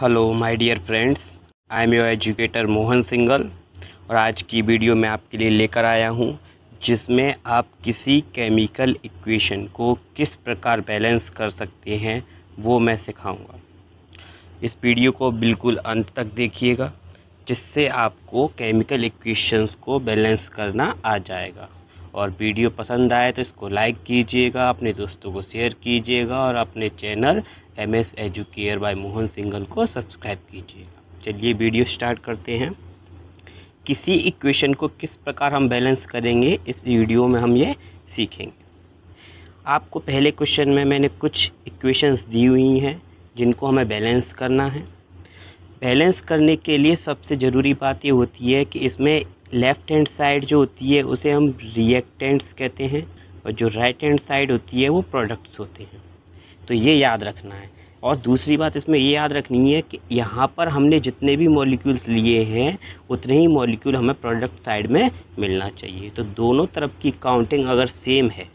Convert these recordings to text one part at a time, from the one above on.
Hello my dear friends, I am your educator Mohan Singhal. और आज की वीडियो मैं आपके लिए लेकर आया हूं जिसमें आप किसी केमिकल इक्वेशन को किस प्रकार बैलेंस कर सकते हैं वो मैं सिखाऊंगा। इस वीडियो को बिल्कुल अंत तक देखिएगा जिससे आपको केमिकल इक्वेशंस को बैलेंस करना आ जाएगा। और वीडियो पसंद आए तो इसको लाइक कीजिएगा, अपने दोस्तों को शेयर कीजिएगा और अपने channel MS educare by Mohan Singhal को सब्सक्राइब कीजिएगा। चलिए वीडियो स्टार्ट करते हैं। किसी इक्वेशन को किस प्रकार हम बैलेंस करेंगे इस वीडियो में हम ये सीखेंगे। आपको पहले क्वेश्चन में मैंने कुछ इक्वेशंस दी हुई हैं जिनको हमें बैलेंस करना है। बैलेंस करने के लिए सबसे ज़रूरी बात ये होती है कि इसमें लेफ़्ट हैंड साइड जो होती है उसे हम रिएक्टेंट्स कहते हैं और जो राइट हैंड साइड होती है वो प्रोडक्ट्स होते हैं। तो ये याद रखना है। और दूसरी बात इसमें ये याद रखनी है कि यहाँ पर हमने जितने भी मॉलिक्यूल्स लिए हैं उतने ही मॉलिक्यूल हमें प्रोडक्ट साइड में मिलना चाहिए। तो दोनों तरफ की काउंटिंग अगर सेम है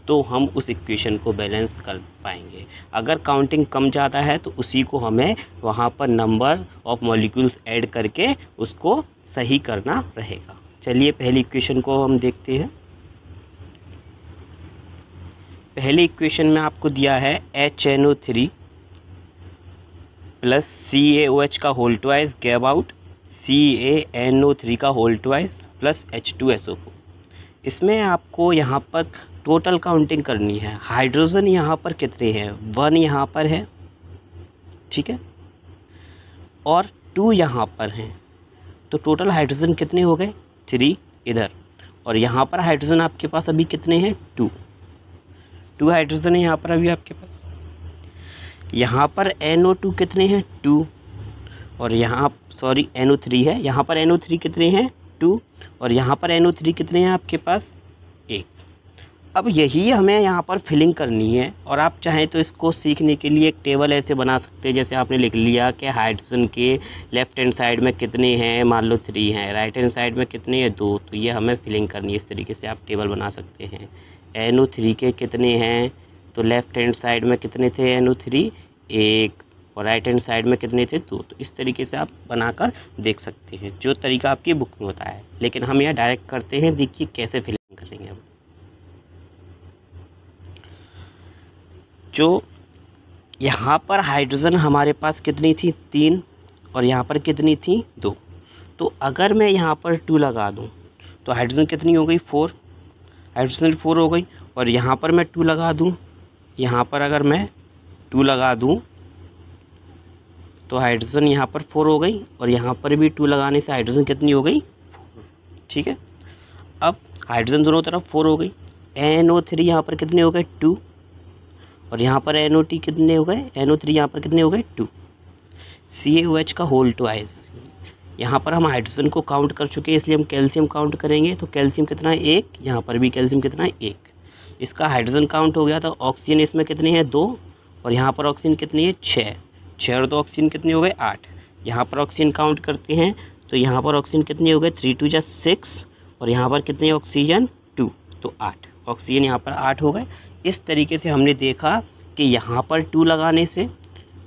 तो हम उस इक्वेशन को बैलेंस कर पाएंगे। अगर काउंटिंग कम ज़्यादा है तो उसी को हमें वहाँ पर नंबर ऑफ मॉलिक्यूल्स ऐड करके उसको सही करना रहेगा। चलिए पहली इक्वेशन को हम देखते हैं। पहले इक्वेशन में आपको दिया है HNO3 प्लस CaOH का whole twice gave out CaNO3 का होल ट्वाइस प्लस H2SO4। इसमें आपको यहाँ पर टोटल काउंटिंग करनी है। हाइड्रोजन यहाँ पर कितने हैं? 1 यहाँ पर है, ठीक है, और 2 यहाँ पर हैं। तो टोटल हाइड्रोजन कितने हो गए? 3 इधर। और यहाँ पर हाइड्रोजन आपके पास अभी कितने हैं? 2 हाइड्रोजन है यहाँ पर अभी आपके पास। यहाँ पर NO2 कितने हैं? 2। और यहाँ NO3 है। यहाँ पर NO3 कितने हैं? 2। और यहाँ पर NO3 कितने हैं आपके पास? 1। अब यही हमें यहाँ पर फिलिंग करनी है। और आप चाहें तो इसको सीखने के लिए एक टेबल ऐसे बना सकते हैं, जैसे आपने लिख लिया कि हाइड्रोजन के लेफ़्ट हैंड साइड में कितने हैं, मान लो 3 हैं, राइट हैंड साइड में कितने हैं, 2। तो ये हमें फिलिंग करनी है। इस तरीके से आप टेबल बना सकते हैं। NO3 के कितने हैं? तो लेफ़्ट हैंड साइड में कितने थे NO3? 1। और राइट हैंड साइड में कितने थे? 2। तो इस तरीके से आप बनाकर देख सकते हैं, जो तरीका आपकी बुक में होता है। लेकिन हम यहाँ डायरेक्ट करते हैं। देखिए कैसे फिलिंग करेंगे हम। जो यहाँ पर हाइड्रोजन हमारे पास कितनी थी? 3। और यहाँ पर कितनी थी? 2। तो अगर मैं यहाँ पर 2 लगा दूँ तो हाइड्रोजन कितनी हो गई? 4। हाइड्रोजन 4 हो गई। और यहाँ पर मैं 2 लगा दूँ, यहाँ पर अगर मैं 2 लगा दूँ तो हाइड्रोजन यहाँ पर 4 हो गई। और यहाँ पर भी 2 लगाने से हाइड्रोजन कितनी हो गई? 4। ठीक है। अब हाइड्रोजन दोनों तरफ 4 हो गई। NO3 यहाँ पर कितने हो गए? 2। और यहाँ पर NO3 कितने हो गए? NO3 यहाँ पर कितने हो गए? 2। CaOH का होल ट्वाइस। यहाँ पर हम हाइड्रोजन को काउंट कर चुके हैं, इसलिए हम कैल्शियम काउंट करेंगे। तो कैल्शियम कितना है? 1। यहाँ पर भी कैल्शियम कितना है? 1। इसका हाइड्रोजन काउंट हो गया। तो ऑक्सीजन इसमें कितनी है? 2। और यहाँ पर ऑक्सीजन कितनी है? 6। 6 और 2 ऑक्सीजन कितने हो गए? 8। यहाँ पर ऑक्सीजन काउंट करते हैं तो यहाँ पर ऑक्सीजन कितने हो गए? 3 2 जा 6। और यहाँ पर कितने ऑक्सीजन? 2। तो 8 ऑक्सीजन यहाँ पर 8 हो गए। इस तरीके से हमने देखा कि यहाँ पर 2 लगाने से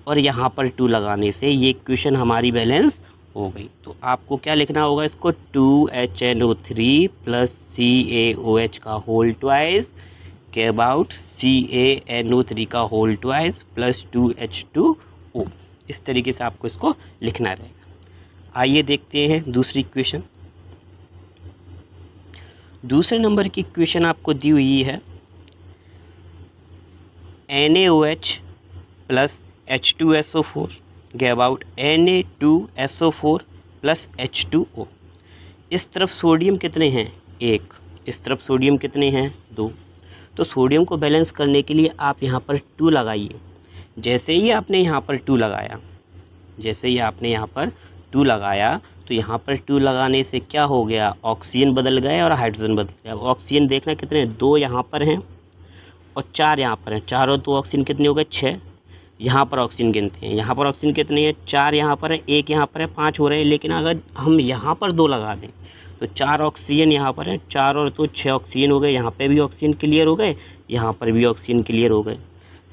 और यहाँ पर 2 लगाने से ये इक्वेशन हमारी बैलेंस हो गई। तो आपको क्या लिखना होगा इसको? 2HNO3 प्लस CaOH का होल ट्वाइस के अबाउट CaNO3 का होल ट्वाइस प्लस 2H2O। इस तरीके से आपको इसको लिखना रहेगा। आइए देखते हैं दूसरी इक्वेशन। दूसरे नंबर की इक्वेशन आपको दी हुई है NaOH plus H2SO4 gave out Na2SO4 plus H2O। इस तरफ सोडियम कितने हैं? 1। इस तरफ सोडियम कितने हैं? 2। तो सोडियम को बैलेंस करने के लिए आप यहाँ पर 2 लगाइए। जैसे ही आपने यहाँ पर 2 लगाया, तो यहाँ पर 2 लगाने से क्या हो गया? ऑक्सीजन बदल गए और हाइड्रोजन बदल गया। ऑक्सीजन देखना कितने हैं? 2 यहाँ पर हैं और 4 यहाँ पर हैं। 4 और 2 ऑक्सीजन कितने हो गए? 6। यहाँ पर ऑक्सीजन गिनते हैं। यहाँ पर ऑक्सीजन कितनी है? 4 यहाँ पर है, 1 यहाँ पर है, 5 हो रहे हैं। लेकिन अगर हम यहाँ पर 2 लगा दें तो 4 ऑक्सीजन यहाँ पर है। 4 और 2 6 ऑक्सीजन हो गए। यहाँ पे भी ऑक्सीजन क्लियर हो गए, यहाँ पर भी ऑक्सीजन क्लियर हो गए।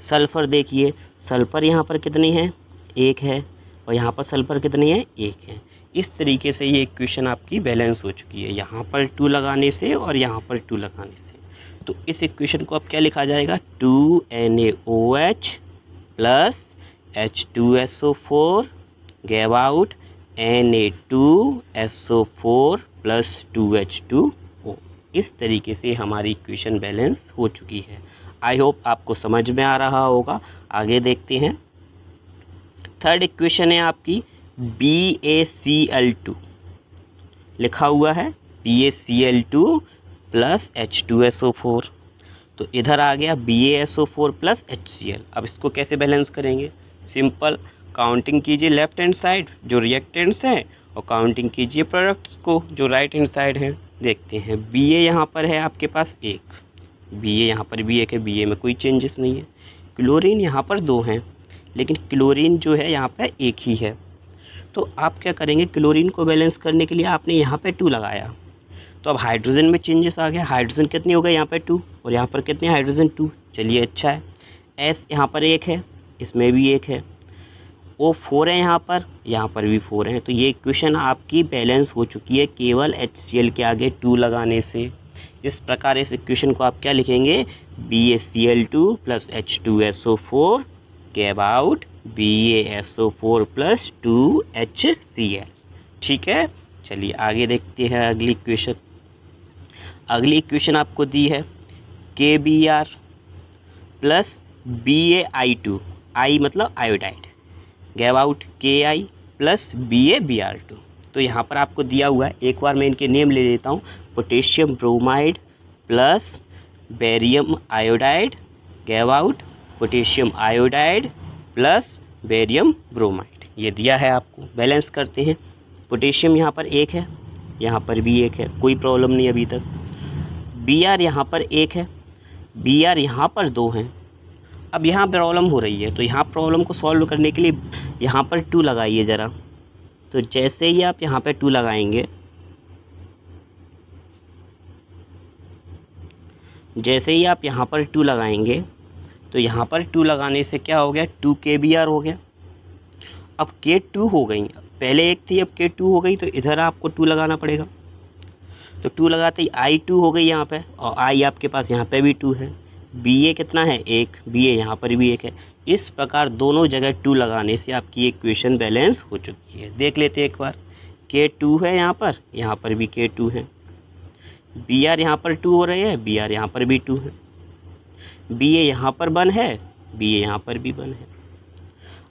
सल्फ़र देखिए, सल्फ़र यहाँ पर कितनी है? 1 है। और यहाँ पर सल्फर कितनी है, 1 है। इस तरीके से ये इक्वेशन आपकी बैलेंस हो चुकी है, यहाँ पर 2 लगाने से और यहाँ पर 2 लगाने से। तो इस इक्वेशन को अब क्या लिखा जाएगा, 2NaOH plus H2SO4 gave out Na2SO4 plus 2H2O। इस तरीके से हमारी इक्वेशन बैलेंस हो चुकी है। आई होप आपको समझ में आ रहा होगा। आगे देखते हैं। थर्ड इक्वेशन है आपकी BaCl2, लिखा हुआ है BaCl2 प्लस H2SO4। तो इधर आ गया BaSO4 प्लस HCl। अब इसको कैसे बैलेंस करेंगे, सिंपल काउंटिंग कीजिए लेफ्ट हैंड साइड जो रिएक्टेंट्स हैं और काउंटिंग कीजिए प्रोडक्ट्स को जो राइट हैंड साइड हैं। देखते हैं Ba यहाँ पर है आपके पास 1, Ba यहाँ पर भी 1 है, Ba में कोई चेंजेस नहीं है। क्लोरीन यहाँ पर 2 हैं, लेकिन क्लोरीन जो है यहाँ पर 1 ही है। तो आप क्या करेंगे, क्लोरीन को बैलेंस करने के लिए आपने यहाँ पे 2 लगाया, तो अब हाइड्रोजन में चेंजेस आ गया। हाइड्रोजन कितने हो गए यहाँ पे 2, और यहाँ पर कितने हाइड्रोजन 2। चलिए अच्छा है। S यहाँ पर 1 है, इसमें भी 1 है। O4 है यहाँ पर भी 4 है। तो ये इक्वेशन आपकी बैलेंस हो चुकी है केवल HCl के आगे 2 लगाने से। इस प्रकार इस इक्वेशन को आप क्या लिखेंगे, BaCl2 plus H2SO4 gave out BaSO4 plus 2HCl। ठीक है, चलिए आगे देखते हैं अगली इक्वेशन। अगली इक्वेशन आपको दी है KBr प्लस BaI2, I मतलब iodide, gave out Ki plus BaBr2। तो यहाँ पर आपको दिया हुआ है, एक बार मैं इनके नेम ले लेता हूँ, potassium bromide plus barium iodide gave out potassium iodide plus barium bromide. ये दिया है आपको। बैलेंस करते हैं। पोटेशियम यहाँ पर 1 है, यहाँ पर भी 1 है, कोई प्रॉब्लम नहीं अभी तक। Br यहाँ पर 1 है, Br यहाँ पर 2 हैं। अब यहाँ प्रॉब्लम हो रही है, तो यहाँ प्रॉब्लम को सॉल्व करने के लिए यहाँ पर 2 लगाइए ज़रा। तो जैसे ही आप यहाँ पे 2 लगाएंगे, जैसे ही आप यहाँ पर 2 लगाएंगे, तो यहाँ पर 2 लगाने से क्या हो गया, 2 KBr हो गया। अब K2 हो गई, पहले 1 थी अब K2 हो गई, तो इधर आपको 2 लगाना पड़ेगा। तो 2 लगाते ही I2 हो गई यहाँ पे, और I आपके पास यहाँ पे भी 2 है। Ba कितना है, 1, Ba यहाँ पर भी 1 है। इस प्रकार दोनों जगह 2 लगाने से आपकी इक्वेशन बैलेंस हो चुकी है। देख लेते हैं एक बार। K2 है यहाँ पर भी K2 है। Br यहाँ पर 2 हो रहे हैं, Br यहाँ पर भी 2 है। Ba यहाँ पर 1 है, Ba यहाँ पर भी 1 है।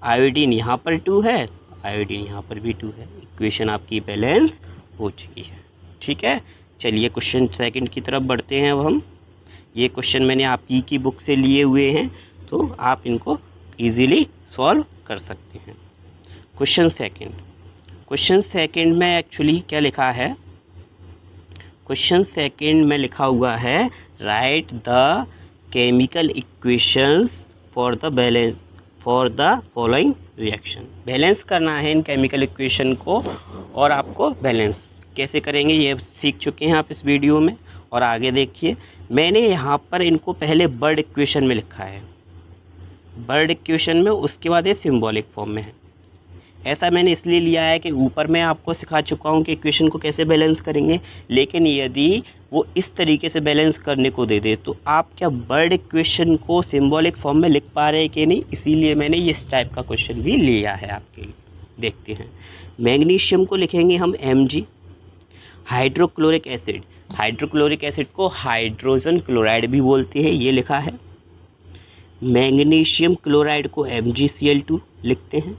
आयोडीन यहाँ पर 2 है, आयोडीन यहाँ पर भी 2 है। इक्वेशन आपकी बैलेंस हो चुकी है। ठीक है, चलिए क्वेश्चन सेकंड की तरफ बढ़ते हैं। अब हम ये क्वेश्चन मैंने आपकी की बुक से लिए हुए हैं, तो आप इनको इजीली सॉल्व कर सकते हैं। क्वेश्चन सेकंड में एक्चुअली क्या लिखा है, क्वेश्चन सेकंड में लिखा हुआ है right the chemical equations for the following reaction. Balance करना है इन केमिकल इक्वेशन को, और आपको बैलेंस कैसे करेंगे ये सीख चुके हैं आप इस वीडियो में। और आगे देखिए, मैंने यहाँ पर इनको पहले वर्ड इक्वेशन में लिखा है, वर्ड इक्वेशन में, उसके बाद ये सिंबॉलिक फॉर्म में है। ऐसा मैंने इसलिए लिया है कि ऊपर मैं आपको सिखा चुका हूँ कि इक्वेशन को कैसे बैलेंस करेंगे, लेकिन यदि वो इस तरीके से बैलेंस करने को दे दे तो आप क्या वर्ड इक्वेशन को सिंबॉलिक फॉर्म में लिख पा रहे हैं कि नहीं, इसीलिए मैंने इस टाइप का क्वेश्चन भी लिया है आपके लिए। देखते हैं, मैग्नीशियम को लिखेंगे हम Mg। Hydrochloric acid, hydrochloric acid को हाइड्रोजन क्लोराइड भी बोलते हैं, ये लिखा है। मैग्नीशियम क्लोराइड को MgCl2 लिखते हैं,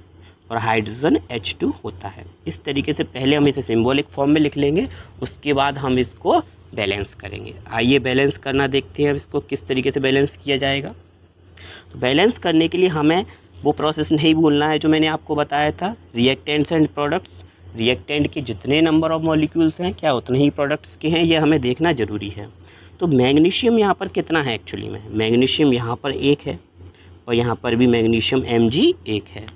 और हाइड्रोजन H2 होता है। इस तरीके से पहले हम इसे सिंबॉलिक फॉर्म में लिख लेंगे, उसके बाद हम इसको बैलेंस करेंगे। आइए बैलेंस करना देखते हैं अब इसको किस तरीके से बैलेंस किया जाएगा। तो बैलेंस करने के लिए हमें वो प्रोसेस नहीं भूलना है जो मैंने आपको बताया था, रिएक्टेंट्स एंड प्रोडक्ट्स। रिएक्टेंट के जितने नंबर ऑफ मॉलिक्यूल्स हैं क्या उतने ही प्रोडक्ट्स के हैं, ये हमें देखना ज़रूरी है। तो मैग्नीशियम यहाँ पर कितना है, एक्चुअली में मैग्नीशियम यहाँ पर 1 है, और यहाँ पर भी मैग्नीशियम Mg 1 है।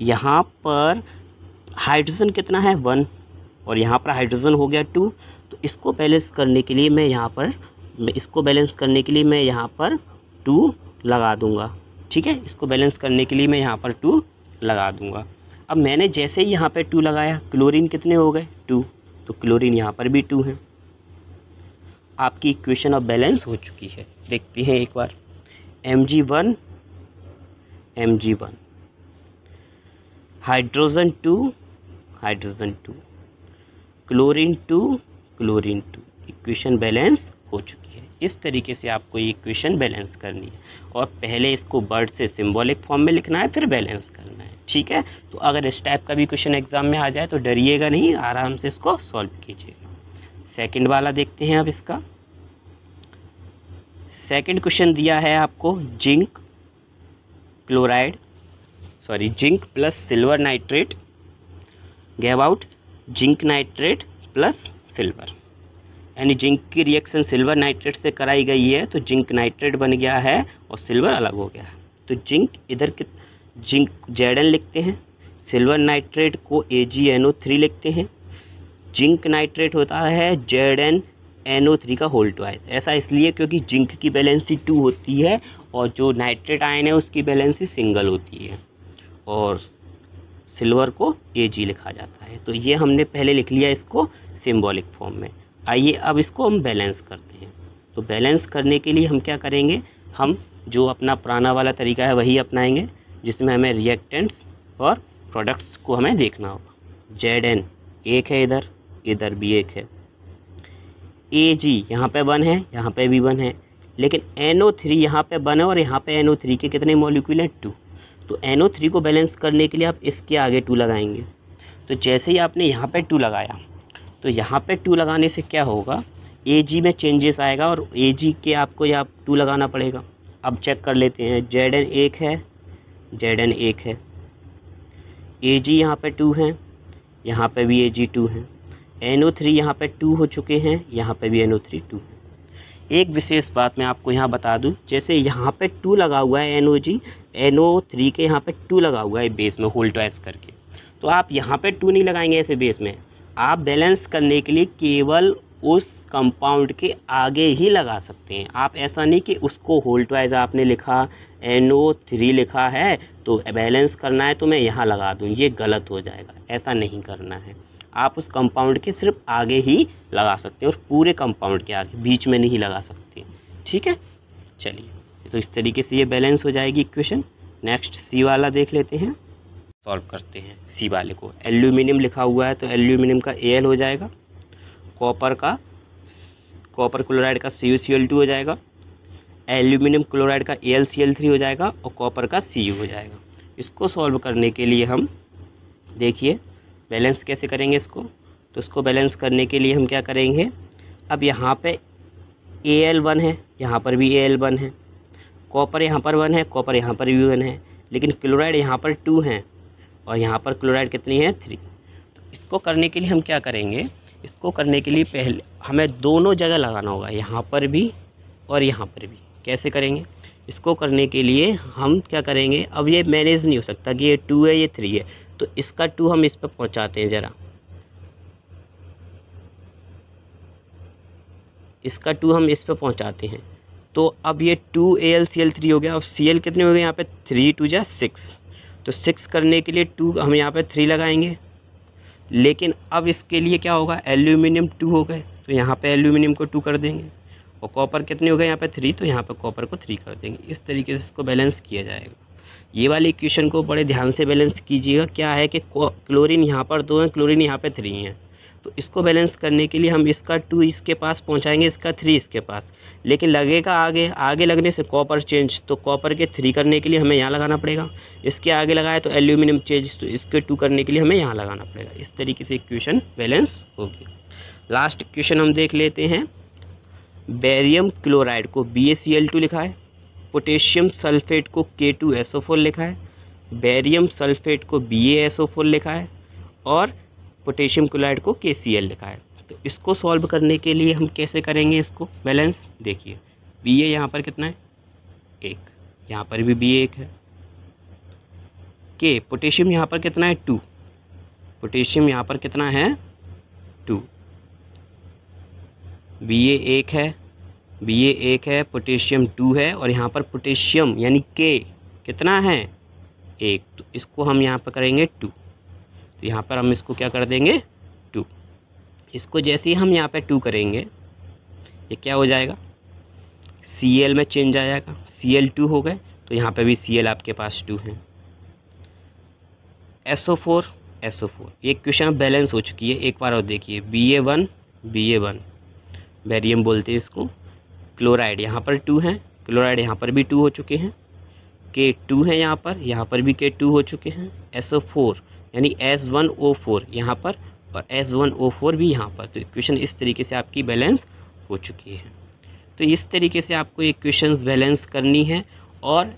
यहाँ पर हाइड्रोजन कितना है, 1, और यहाँ पर हाइड्रोजन हो गया 2। तो इसको बैलेंस करने के लिए मैं यहाँ पर 2 लगा दूँगा। ठीक है, इसको बैलेंस करने के लिए मैं यहाँ पर 2 लगा दूँगा। अब मैंने जैसे ही यहाँ पे 2 लगाया, क्लोरीन कितने हो गए 2, तो क्लोरीन यहाँ पर भी 2 है। आपकी इक्वेशन ऑफ बैलेंस हो चुकी है। देखते हैं एक बार, Mg1 hydrogen 2 chlorine 2 equation balance हो चुकी है। इस तरीके से आपको ये इक्वेशन बैलेंस करनी है और पहले इसको वर्ड से सिंबॉलिक फॉर्म में लिखना है, फिर बैलेंस करना है। ठीक है, तो अगर इस टाइप का भी क्वेश्चन एग्जाम में आ जाए तो डरिएगा नहीं, आराम से इसको सॉल्व कीजिएगा। सेकंड वाला देखते हैं अब इसका। सेकंड क्वेश्चन दिया है आपको zinc plus silver nitrate gave out zinc nitrate plus silver, यानी जिंक की रिएक्शन सिल्वर नाइट्रेट से कराई गई है तो जिंक नाइट्रेट बन गया है और सिल्वर अलग हो गया है। तो जिंक इधर जिंक Zn लिखते हैं, सिल्वर नाइट्रेट को AgNO3 लिखते हैं। जिंक नाइट्रेट होता है ZnNO3 का होल ट्वाइस। ऐसा इसलिए क्योंकि जिंक की वैलेंसी 2 होती है और जो नाइट्रेट आयन है उसकी वैलेंसी सिंगल होती है और सिल्वर को Ag लिखा जाता है। तो ये हमने पहले लिख लिया इसको सिंबॉलिक फॉर्म में। आइए अब इसको हम बैलेंस करते हैं। तो बैलेंस करने के लिए हम क्या करेंगे, हम जो अपना पुराना वाला तरीका है वही अपनाएंगे, जिसमें हमें रिएक्टेंट्स और प्रोडक्ट्स को हमें देखना होगा। Zn एक है, इधर भी एक है। Ag यहाँ पे 1 है, यहाँ पे भी 1 है, लेकिन NO3 यहाँ पे 1 है और यहाँ पे NO3 के कितने मॉलिक्यूल हैं 2। तो NO3 को बैलेंस करने के लिए आप इसके आगे 2 लगाएंगे। तो जैसे ही आपने यहाँ पे 2 लगाया तो यहाँ पे 2 लगाने से क्या होगा, Ag में चेंजेस आएगा और Ag के आपको यहाँ 2 लगाना पड़ेगा। अब चेक कर लेते हैं, Zn एक है, Ag यहाँ पे 2 है, यहाँ पे भी Ag 2 है, NO3 यहाँ पे 2 हो चुके हैं, यहाँ पे भी NO3 2 है। एक विशेष बात मैं आपको यहाँ बता दूँ, जैसे यहाँ पे 2 लगा हुआ है NO3 के यहाँ पे 2 लगा हुआ है बेस में होल ट्वाइस करके, तो आप यहाँ पे 2 नहीं लगाएंगे ऐसे बेस में। आप बैलेंस करने के लिए केवल उस कंपाउंड के आगे ही लगा सकते हैं। आप ऐसा नहीं कि उसको होल ट्वाइस आपने लिखा NO3 लिखा है तो बैलेंस करना है तो मैं यहाँ लगा दूँ, ये गलत हो जाएगा। ऐसा नहीं करना है, आप उस कंपाउंड के सिर्फ आगे ही लगा सकते हैं और पूरे कंपाउंड के आगे, बीच में नहीं लगा सकते। ठीक है, चलिए तो इस तरीके से ये बैलेंस हो जाएगी इक्वेशन। नेक्स्ट सी वाला देख लेते हैं, सॉल्व करते हैं। सी वाले को एल्यूमिनियम लिखा हुआ है तो एल्यूमिनियम का Al हो जाएगा, कॉपर क्लोराइड का CuCl2 हो जाएगा, एल्यूमिनियम क्लोराइड का AlCl3 हो जाएगा और कॉपर का Cu हो जाएगा। इसको सॉल्व करने के लिए हम देखिए बैलेंस कैसे करेंगे इसको। तो इसको बैलेंस करने के लिए हम क्या करेंगे, अब यहाँ पे Al1 है, यहाँ पर भी Al1 है, कॉपर यहाँ पर 1 है, कॉपर यहाँ पर भी 1 है, लेकिन क्लोराइड यहाँ पर 2 है और यहाँ पर क्लोराइड कितनी है 3। तो इसको करने के लिए हम क्या करेंगे, इसको करने के लिए पहले हमें दोनों जगह लगाना होगा, यहाँ पर भी और यहाँ पर भी। कैसे करेंगे, इसको करने के लिए हम क्या करेंगे, अब ये मैनेज नहीं हो सकता कि ये 2 है ये 3 है, तो इसका 2 हम इस पर पहुँचाते हैं ज़रा, इसका 2 हम इस पर पहुँचाते हैं। तो अब ये 2AlCl3 हो गया और Cl कितने हो गए यहाँ पे 3 2 जा 6, तो 6 करने के लिए 2 हम यहाँ पे 3 लगाएंगे। लेकिन अब इसके लिए क्या होगा, एल्यूमिनियम 2 हो गए तो यहाँ पे एल्यूमिनियम को 2 कर देंगे और कॉपर कितने हो गए यहाँ पे 3, तो यहाँ पे कॉपर को 3 कर देंगे। इस तरीके से इसको बैलेंस किया जाएगा। ये वाली इक्वेशन को बड़े ध्यान से बैलेंस कीजिएगा। क्या है कि क्लोरीन यहाँ पर 2 है, क्लोरीन यहाँ पे 3 है, तो इसको बैलेंस करने के लिए हम इसका 2 इसके पास पहुँचाएंगे, इसका 3 इसके पास, लेकिन लगेगा आगे लगने से कॉपर चेंज, तो कॉपर के 3 करने के लिए हमें यहाँ लगाना पड़ेगा। इसके आगे लगाए तो एल्यूमिनियम चेंज, तो इसके 2 करने के लिए हमें यहाँ लगाना पड़ेगा। इस तरीके से इक्वेशन बैलेंस होगी। लास्ट इक्वेशन हम देख लेते हैं। बेरियम क्लोराइड को BaCl2 लिखा है, पोटेशियम सल्फेट को K2SO4 लिखा है, बेरियम सल्फेट को BaSO4 लिखा है और पोटेशियम क्लोराइड को KCl लिखा है। तो इसको सॉल्व करने के लिए हम कैसे करेंगे इसको बैलेंस, देखिए Ba यहाँ पर कितना है 1, यहाँ पर भी Ba 1 है, K पोटेशियम यहाँ पर कितना है 2, पोटेशियम यहाँ पर कितना है 2, Ba 1 है, पोटेशियम 2 है और यहाँ पर पोटेशियम यानी K कितना है 1, तो इसको हम यहाँ पर करेंगे 2। तो यहाँ पर हम इसको क्या कर देंगे 2। इसको जैसे ही हम यहाँ पे 2 करेंगे ये क्या हो जाएगा, Cl में चेंज आ जाएगा, Cl2 हो गए, तो यहाँ पे भी Cl आपके पास 2 है। SO4 ये इक्वेशन बैलेंस हो चुकी है। एक बार और देखिए, Ba1 बेरियम बोलते हैं इसको। क्लोराइड यहाँ पर 2 है, क्लोराइड यहाँ पर भी 2 हो चुके हैं। K2 है यहाँ पर भी K2 हो चुके हैं। SO4 यानी S1O4 यहाँ पर और S1O4 भी यहाँ पर। तो इक्वेशन इस तरीके से आपकी बैलेंस हो चुकी है। तो इस तरीके से आपको इक्वेशंस बैलेंस करनी है, और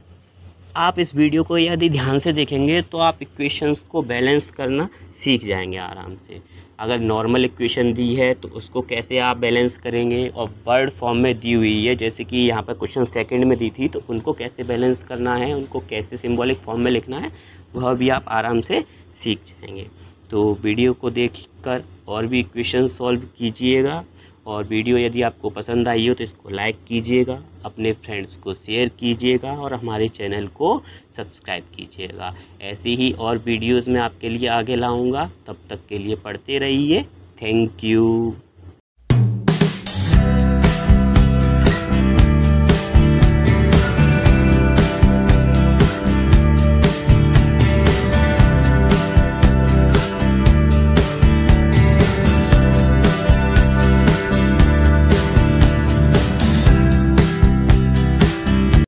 आप इस वीडियो को यदि ध्यान से देखेंगे तो आप इक्वेशंस को बैलेंस करना सीख जाएंगे आराम से। अगर नॉर्मल इक्वेशन दी है तो उसको कैसे आप बैलेंस करेंगे, और वर्ड फॉर्म में दी हुई है जैसे कि यहाँ पर क्वेश्चन सेकंड में दी थी, तो उनको कैसे बैलेंस करना है, उनको कैसे सिंबॉलिक फॉर्म में लिखना है, वह भी आप आराम से सीख जाएंगे। तो वीडियो को देखकर और भी इक्वेशन सॉल्व कीजिएगा, और वीडियो यदि आपको पसंद आई हो तो इसको लाइक कीजिएगा, अपने फ्रेंड्स को शेयर कीजिएगा, और हमारे चैनल को सब्सक्राइब कीजिएगा। ऐसी ही और वीडियोस मैं आपके लिए आगे लाऊंगा। तब तक के लिए पढ़ते रहिए। Thank you.